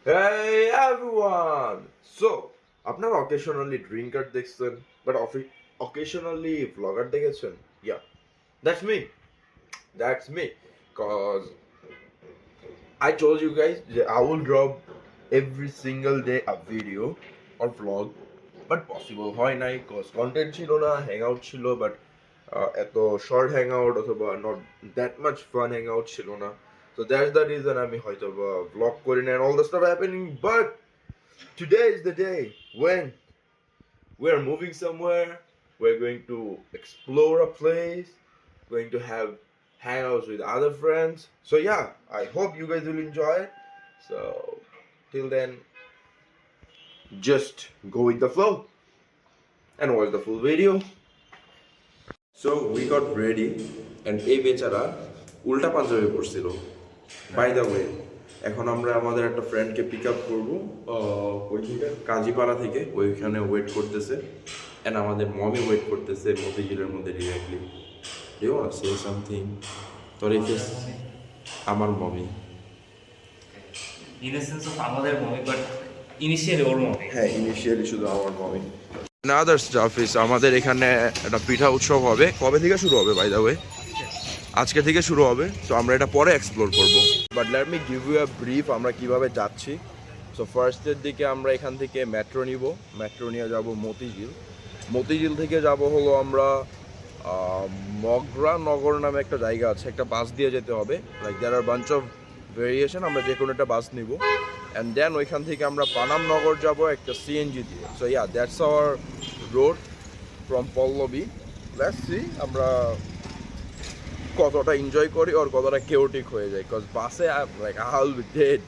Hey everyone! So, আপনারা occasionally drinker দেখছেন, but occasionally vlogger দেখেছেন? Yeah, that's me. That's me. Cause I told you guys that I will drop every single day a video or vlog, but possible হয় নাই cause content ছিল না, hangout ছিল, but এত short hangout অথবা not that much fun hangout ছিল না. So that's the reason আমি হয়তো vlog করি না and all the stuff happening. But today is the day when we're moving somewhere. We're going to explore a place. Going to have hangouts with other friends. So yeah, I hope you guys will enjoy it. So till then, just go with the flow and watch the full video. So we got ready and এই বেচারা উল্টা panjabi পরছিল. By the way, এখন আমরা আমাদের একটা ফ্রেন্ডকে pick up করবো ওই থেকে কাজীপাড়া থেকে, ওইখানে ওয়েট করতেছে এন্ড আমাদের মমি ওয়েট করতেছে মতিঝিলের মধ্যে directly. Do you want to say something? তোর এই ফেস আমার mummy in the sense of আমাদের মমি, বাট ইনিশিয়ালি ওর মমি। হ্যাঁ, ইনিশিয়ালি শুধু আমার মমি। আদার স্টাফ ইজ আমাদের এখানে একটা পিঠা উৎসব হবে। কবে থেকে শুরু হবে বাই দ্য ওয়ে? আজকে থেকে শুরু হবে। সো আমরা এটা পরে এক্সপ্লোর করব। But let me give you a brief আমরা কিভাবে যাচ্ছি। সো ফার্স্টের দিকে আমরা এখান থেকে মেট্রো নিব, মেট্রো নিয়ে যাব মতিঝিল, মতিঝিল থেকে যাব হলো আমরা মগরা নগর নামে একটা জায়গা আছে, একটা বাস দিয়ে যেতে হবে। Like there are bunch of variation, আমরা যে কোনো একটা বাস নিব অ্যান্ড দেন ওইখান থেকে আমরা পানাম নগর যাব একটা সিএনজি দিয়ে। So yeah, that's our road from Pallabi. Let's see আমরা কতটা এনজয় করি আর কতটা কেওটিক হয়ে যায়, বিকজ বাসে like I will be dead,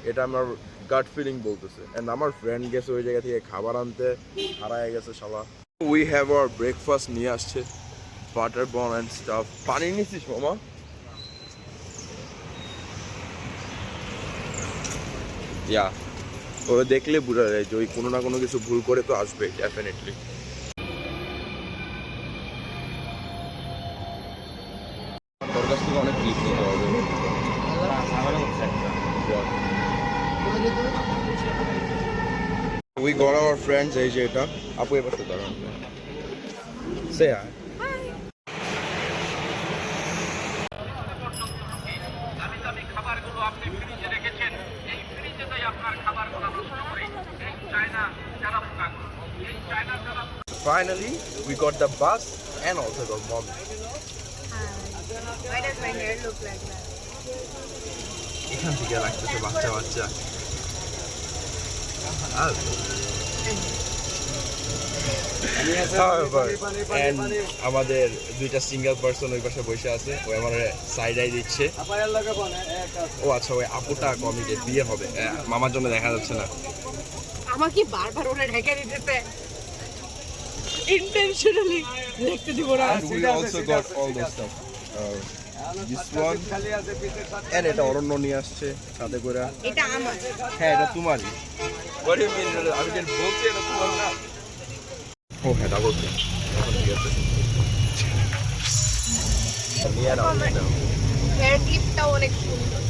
এটা আমার গাট ফিলিং বলতেছে। অ্যান্ড আমার ফ্রেন্ড গেছে ওই জায়গা থেকে খাবার আনতে, হারায় গেছে শালা। উই হ্যাভ আওয়ার ব্রেকফাস্ট নিয়ে আসছে, বাটার বন অ্যান্ড স্টাফ। পানি নিছিস মামা? ইয়া, ও দেখলে বোঝা যায় যে ওই কোনো না কোনো কিছু ভুল করে তো আসবে ডেফিনেটলি। তোর কাছ থেকে অনেক ক্লিপ নিতে হবে। We got our friends, এই যে এটা আপু এবার তো দাঁড়ান। Say hi. Finally, we got the bus and also the mom. Why does my hair look like that? এখান থেকে লাগতেছে বাচ্চা বাচ্চা। And আমাদের দুইটা সিঙ্গেল পার্সন ওই পাশে বসে আছে, ও আমার সাইড আই দিচ্ছে। ও আচ্ছা, ওই আপুটা কমিটেড, বিয়ে হবে, মামার জন্য দেখা যাচ্ছে না। আমাকে বারবার ওরা ঢেকে দিতেছে ইন্টেনশনালি, দেখতে দিব না। We also got all the stuff. This one and এটা অরণ্য নিয়ে আসছে সাথে করে। এটা আমার। হ্যাঁ, এটা তোমারই। What do you mean? আমি যেন বলছি এটা তোমার না। ও হ্যাঁ, ডাবল ঠিক আছে। নিয়ে নাও। হেয়ার ক্লিপটা অনেক সুন্দর।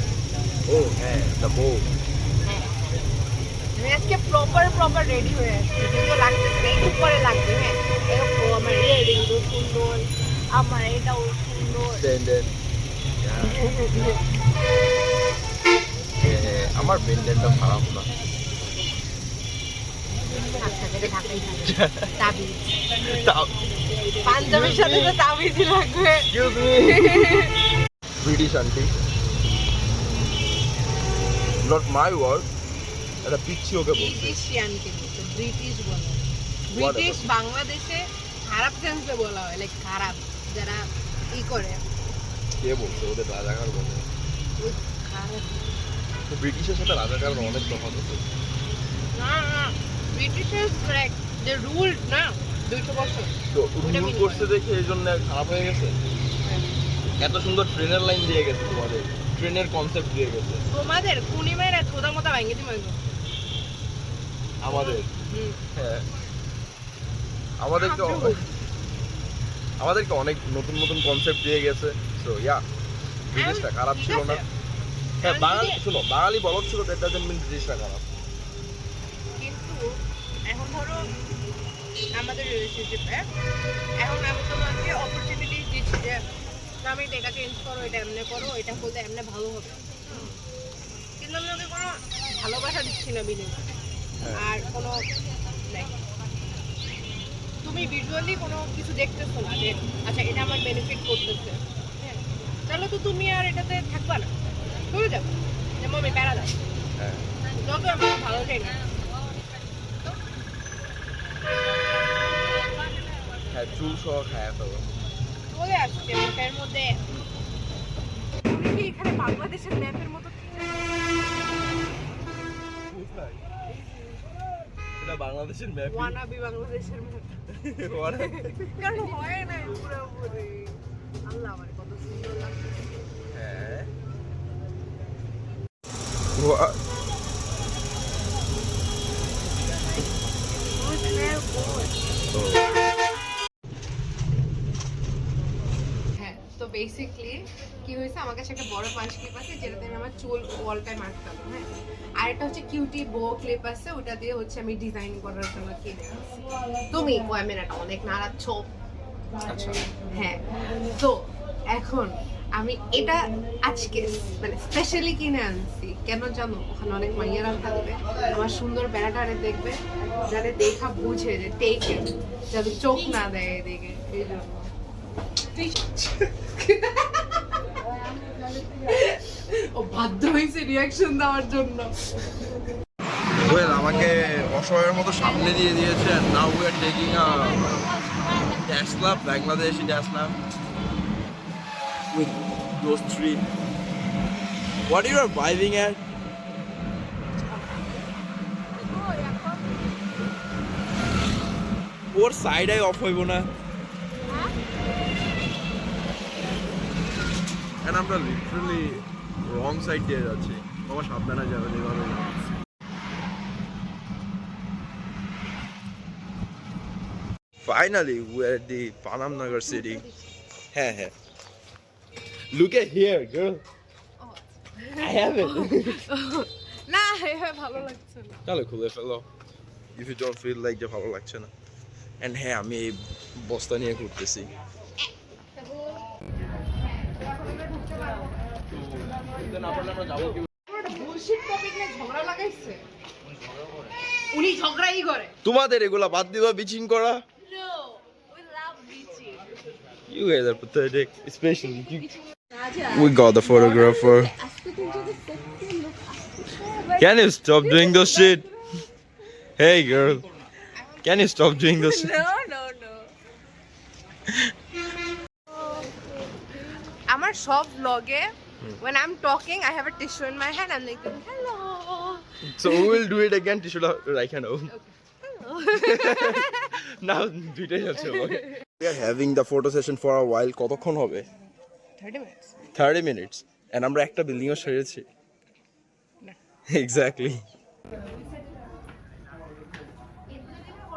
ও হ্যাঁ, দ্য বো। আমি আজকে প্রপার রেডি হয়ে আসছি, কিন্তু লাগতেছে একটু পরে লাগবে। হ্যাঁ, এরকম আমার ইয়ারিংও সুন্দর, আমার এটাও সুন্দর। আমার বেন্ডেনটা খারাপ না। পাঞ্জাবের সাথে তো তাবিজই লাগবে। British aunty, not my word, এটা পিচ্ছি ওকে বলছে। ব্রিটিশিয়ানকে বলছে, ব্রিটিশ বলে। ব্রিটিশ বাংলাদেশে খারাপ সেন্সে বলা হয়, লাইক খারাপ যারা ই করে। কে বলছে ওদের রাজাকার বলে? খারাপ ব্রিটিশের সাথে রাজাকার অনেক তফাৎ আছে। না, ব্রিটিশের লাইক যে রুল না 200 বছর, তো রুল করছে দেখে এই জন্য খারাপ হয়ে গেছে। এত সুন্দর ট্রেনের লাইন দিয়ে গেছে, তোমাদের ট্রেনের কনসেপ্ট দিয়ে গেছে। তোমাদের কুনিমের খোদা মতো ভাঙে দিই আমাদের হ্যাঁ, আমাদেরকে অনেক নতুন নতুন কনসেপ্ট দিয়ে গেছে। সো ইয়া, ব্রিটিশটা খারাপ ছিল না। হ্যাঁ বাঙালি শোনো বাঙালি বলদ ছিল দ্যাট ডাজন্ট মিন ব্রিটিশরা খারাপ। কিন্তু এখন ধরো আমাদের রিলেশনশিপে এখন আমি তোমাকে অপরচুনিটি দিচ্ছি যে আমি এটা চেঞ্জ করো, এটা এমনি করো, এটা করলে এমনি ভালো হবে, কিন্তু আমি ওকে কোনো ভালোবাসা দিচ্ছি না বিনিময়ে। আর কোনো like, তুমি ভিজুয়ালি কোনো কিছু দেখতেছো না যে আচ্ছা এটা আমার বেনিফিট করতেছে, হ্যাঁ, তাহলে তো তুমি আর এটাতে থাকবা না, চলে যাবে যেমন আমি প্যারা দেয় হ্যাঁ যত আমি ভালো চাই না। হ্যাঁ চুল সহ খায় ফেলো। চলে আসছে মুখের মধ্যে। তুমি কি এখানে বাংলাদেশের ম্যাপের মতো এটা বাংলাদেশের ম্যাপ। ওয়ানাবি বাংলাদেশের মতো কারণ হয় না পুরোপুরি। আল্লাহ আমার কত সুন্দর লাগছে। হ্যাঁ হ্যাঁ তো বেসিকলি কি হয়েছে, আমার কাছে একটা বড় পাঁচ ক্লিপ আছে যেটাতে আমি আমার চুল অল টাইম আটকাবো, হ্যাঁ, আর একটা হচ্ছে কিউটি বো ক্লিপ আছে ওটা দিয়ে হচ্ছে আমি ডিজাইন করার জন্য কিনে আনছি। তুমি ক্যামেরাটা অনেক নাড়াচ্ছ। আচ্ছা হ্যাঁ তো এখন আমি এটা আজকে মানে স্পেশালি কিনে আনছি কেন জানো, ওখানে অনেক মাইয়ারা থাকবে, আমার সুন্দর বেড়াটারে দেখবে, যাতে দেখা বুঝে যে টেকে, যাতে চোখ না দেয় এদিকে, এই জন্য। ও বাধ্য হয়েছে রিয়াকশন দেওয়ার জন্য। ওয়েল আমাকে অসহায়ের মতো সামনে দিয়ে দিয়েছে। Now we are taking a Tesla, Bangladeshi Tesla with those three. What you are vibing at? Or side I of হইব না। And আমরা লিটারালি রং সাইড দিয়ে যাচ্ছি। বাবা সাবধানে যাবে এভাবে। Finally, we're at the Panam Nagar city. Hey, hey. Look at here, girl. I have it. না হ্যাঁ ভালো লাগছে না। তাহলে খুলে ফেলো if you don't feel like যে ভালো লাগছে না। And হ্যাঁ আমি এই বস্তা নিয়ে ঘুরতেছি। উনি ঝগড়াই করে। তোমাদের এগুলা বাদ দিবা বিচিং করা। No, we love beaching. You guys are pathetic, especially you. We got the photographer. Can you stop doing those shit? Hey girl, can you stop doing those shit? No. আমার সব vlog-এ when I'm talking I have a tissue in my hand, I'm like hello. So we will do it again. Tishula right hand over. Now দুইটাই আছে okay. We are having the photo session for a while. কতক্ষণ হবে? 30 minutes. 30 minutes. And আমরা একটা building ও সেরেছি। Exactly.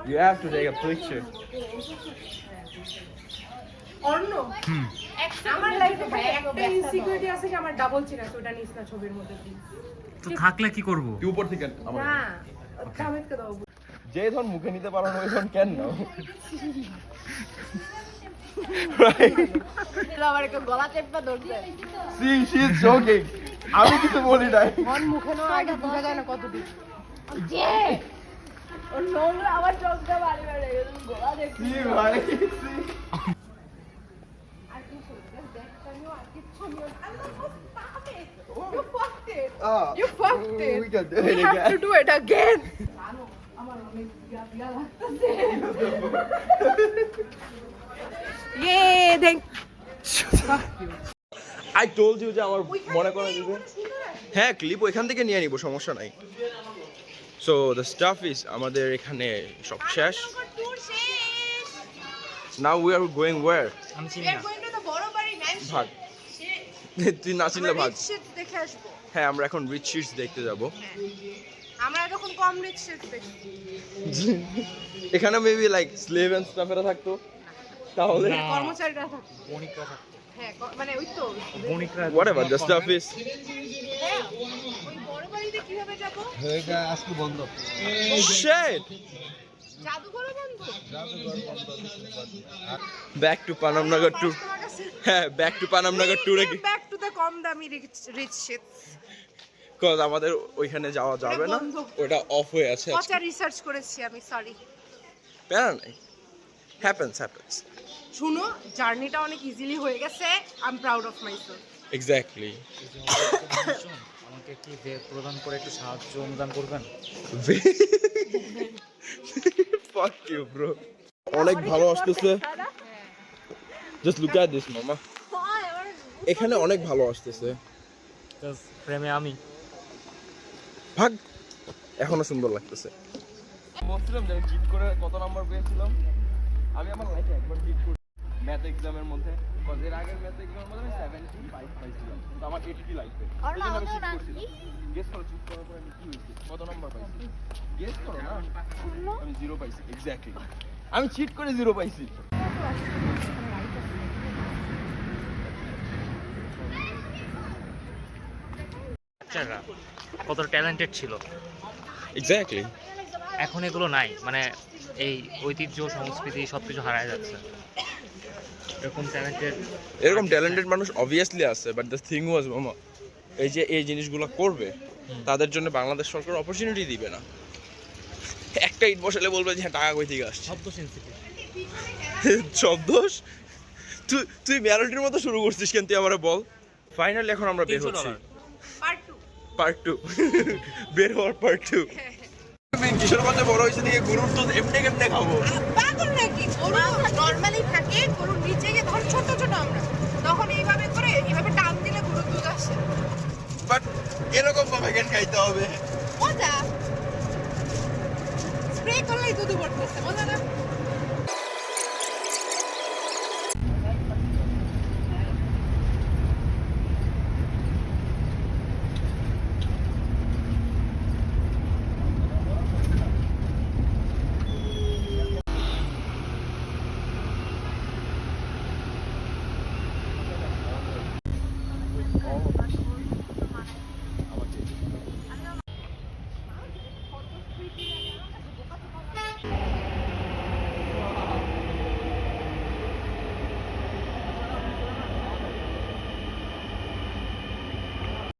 You have to take a picture. অন্য আমার লাইফে ভাই একটা ইনসিকিউরিটি আছে যে আমার ডাবল চিন আছে, ওটা নিস না ছবির মধ্যে প্লিজ। তো থাকলে কি করব? তুই উপর থেকে আমার না জামেদকে দাও। যে ধর মুখে নিতে পারো না ওই ধর কেন নাও। Right? এটা আবার একটা গলা চেপটা ধরছে। See, she is joking. আমি কিছু বলি নাই। মন মুখে না আগে বোঝা যায় না কতদিন। যে ওর নোংরা আবার চোখ দিয়ে বাড়ি বাড়ি গলা দেখছি। See ভাই। আর কিছু দেখ আমিও আর কিছু নিও। You fucked it. Ah, You fucked it. we can do it We have again. to do it again. আমার অনেক বিয়া লাগতেছে। Yay, thank I told you যে আমার মনে করে দিবে। হ্যাঁ ক্লিপ ওইখান থেকে নিয়ে নিব, সমস্যা নাই। So the stuff is আমাদের এখানে সব শেষ। Now we are going where? আমি চিনি We are না। going to the Borobari mansion. ভাগ। তুই না চিনলে ভাগ। Rich shit দেখে আসবো। হ্যাঁ আমরা এখন রিচ শিটস দেখতে যাব। আমরা যখন কম রিচ shit দেখি। এখানে মেবি লাইক স্লেভ এন্ড স্টাফেরা থাকতো তাহলে না। কর্মচারীরা থাকে। বণিকরা হ্যাঁ মানে ওই তো বণিকরা whatever the stuff is হ্যাঁ, ওই বড় বাড়িতে কিভাবে যাব? এটা আজকে বন্ধ। Shit! জাদুঘরও বন্ধ। Back to Panamnagar tour. তোমার কাছে হ্যাঁ, back to Panamnagar tour কি? ব্যাক টু দ্য কম দামি রিচ শিট। Cause আমাদের ওইখানে যাওয়া যাবে না, বন্ধ। ওটা অফ হয়ে আছে আজকে। পচা রিসার্চ করেছি আমি, সরি। প্যারা নাই, happens. শুনো, জার্নিটা অনেক ইজিলি হয়ে গেছে। I am proud of myself. Exactly. আমাকে কি প্রদান করে একটু সাহায্য অনুদান করবেন? Fuck you, bro. অনেক ভালো আসতেছে। Just look at this, মামা। এখানে অনেক ভালো আসতেছে। প্রেমে আমি ভাগ, এখনো সুন্দর লাগতেছে। বলছিলাম যে চিট করে কত নাম্বার পেয়েছিলাম। আমি আমার লাইফে একবার চিট করি ম্যাথ এক্সামের মধ্যে। কজ এর আগের ম্যাথ এক্সামের মধ্যে আমি 75 পাইছিলাম, কিন্তু আমার 80 লাগবে। এজন্য আমি চিট করছিলাম। গেস করো, চিট করার পর আমি কি হইছে, কত নাম্বার পাইছি? গেস করো না। আমি 0 পাইছি, এক্স্যাক্টলি। আমি চিট করে 0 পাইছি। বাচ্চারা কত ট্যালেন্টেড ছিল, এক্স্যাক্টলি। এখন এগুলো নাই, মানে এই ঐতিহ্য সংস্কৃতি সবকিছু হারায় যাচ্ছে। এরকম ট্যালেন্টেড মানুষ অবভিয়াসলি আছে, বাট দ্য থিং ওয়াজ মামা, এই যে এই জিনিসগুলো করবে তাদের জন্য বাংলাদেশ সরকার অপরচুনিটি দিবে না। একটা ইট বসালে বলবে যে হ্যাঁ টাকা কই থেকে আসছে। শব্দ সেন্সিটিভ। সব দোষ। তুই ম্যারোটির মতো শুরু করছিস কেন, তুই আমারে বল। ফাইনালি এখন আমরা বের হচ্ছি, পার্ট 2 বের হওয়ার পার্ট 2। কিশোরগঞ্জে বড় হয়েছে দিকে গরুর দুধ এমনি কেমনে খাবো? পাগল নাকি? গরু নরমালি থাকে, গরুর নিচে গিয়ে ধর ছোট ছোট আমরা, তখন এইভাবে করে এইভাবে টান দিলে গরুর দুধ আসে। বাট এরকম ভাবে কেন খাইতে হবে? মজা, স্প্রে করলেই দুধ পড়তেছে, মজা না?